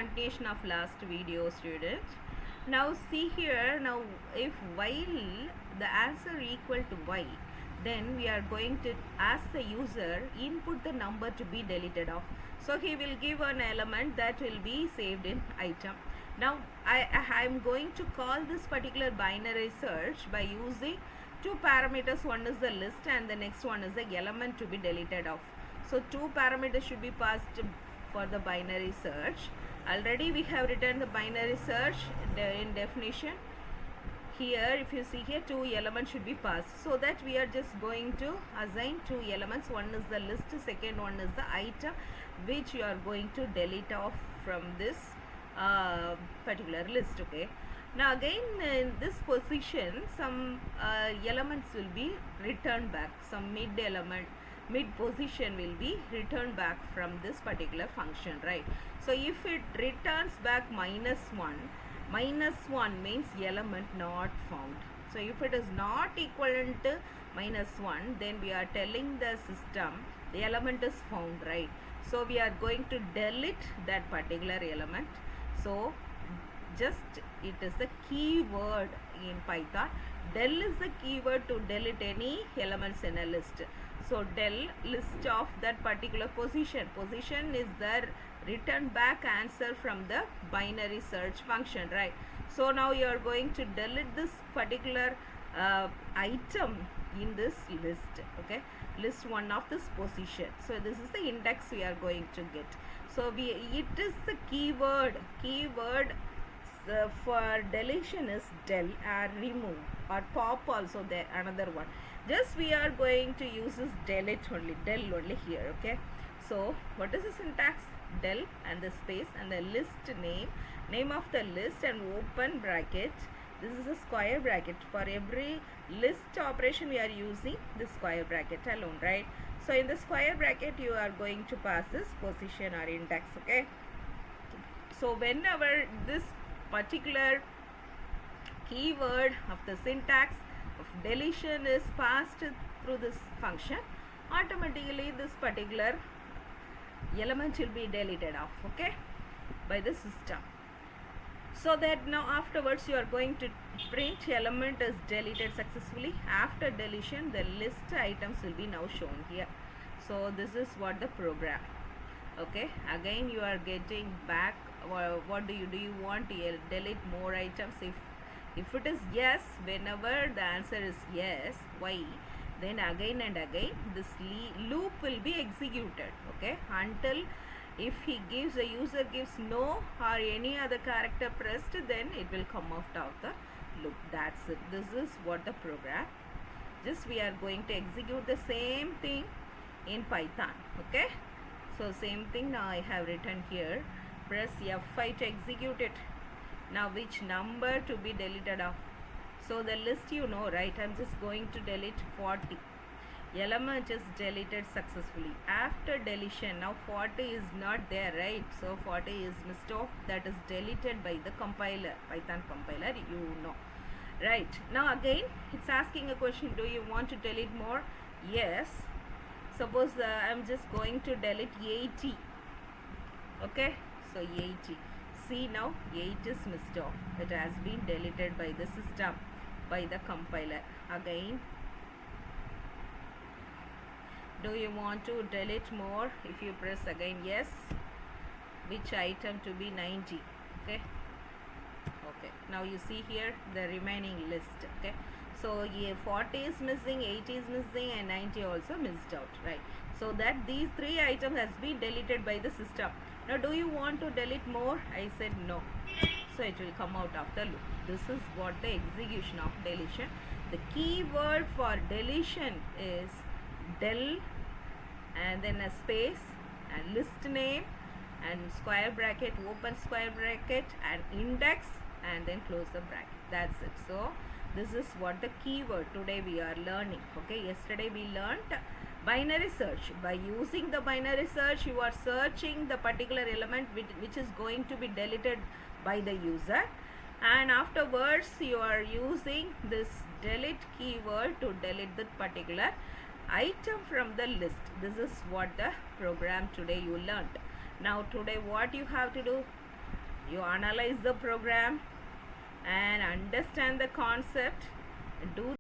continuation of last video, students. Now see here, now if while the answer equal to y, then we are going to ask the user input the number to be deleted off. So he will give an element that will be saved in item. Now I am going to call this particular binary search by using two parameters. One is the list and the next one is the element to be deleted off. So two parameters should be passed for the binary search. Already we have written the binary search in definition. Here if you see here, two elements should be passed, so that we are just going to assign two elements. One is the list, second one is the item, which you are going to delete off from this particular list. Okay, now again in this position some elements will be returned back. Some mid position will be returned back from this particular function, right? So if it returns back -1 means element not found. So if it is not equivalent to -1, then we are telling the system the element is found, right? So we are going to delete that particular element. So just it is the keyword in Python. Del is the keyword to delete any elements in a list. So del list of that particular position. Position is the return back answer from the binary search function, right? So now you are going to delete this particular item in this list. Okay, list one of this position. So this is the index we are going to get. So it is the keyword for deletion is del or remove or pop also there another one. Just we are going to use this del only here. Okay, so what is the syntax? Del and the space and the list name of the list and open bracket. This is a square bracket. For every list operation we are using the square bracket alone, right? So in the square bracket you are going to pass this position or index. Okay, so whenever this particular keyword of the syntax of deletion is passed through this function, automatically this particular element will be deleted off, okay, by the system. So that now afterwards you are going to print element is deleted successfully. After deletion the list items will be now shown here. So this is what the program. Okay, again you are getting back. What do you want to delete more items? If it is yes, whenever the answer is yes, why, then again and again this loop will be executed. Okay, until if the user gives no or any other character pressed, then it will come out of the loop. That's it. This is what the program. Just we are going to execute the same thing in Python. Okay, so same thing now I have written here. Press F5 to execute it. Now which number to be deleted off? So the list you know, right? I'm just going to delete 40. Element is deleted successfully. After deletion, now 40 is not there, right? So 40 is missed off. That is deleted by the compiler, Python compiler, you know. Right. Now again, it's asking a question. Do you want to delete more? Yes. Suppose I'm just going to delete 80. Okay. So 80. See now 8 is missed off. It has been deleted by the system, by the compiler. Again, do you want to delete more? If you press again yes, which item to be 90? Okay. Okay, now you see here the remaining list. Okay, so 40 is missing, 80 is missing and 90 also missed out, right? So that these three items has been deleted by the system. Now do you want to delete more? I said no. So it will come out of the loop. This is what the execution of deletion. The keyword for deletion is del and then a space and list name and square bracket, open square bracket and index and then close the bracket. That's it. So this is what the keyword today we are learning. Okay, yesterday we learned binary search. By using the binary search, you are searching the particular element which is going to be deleted by the user, and afterwards you are using this delete keyword to delete that particular item from the list. This is what the program today you learned. Now today what you have to do? You analyze the program and understand the concept, do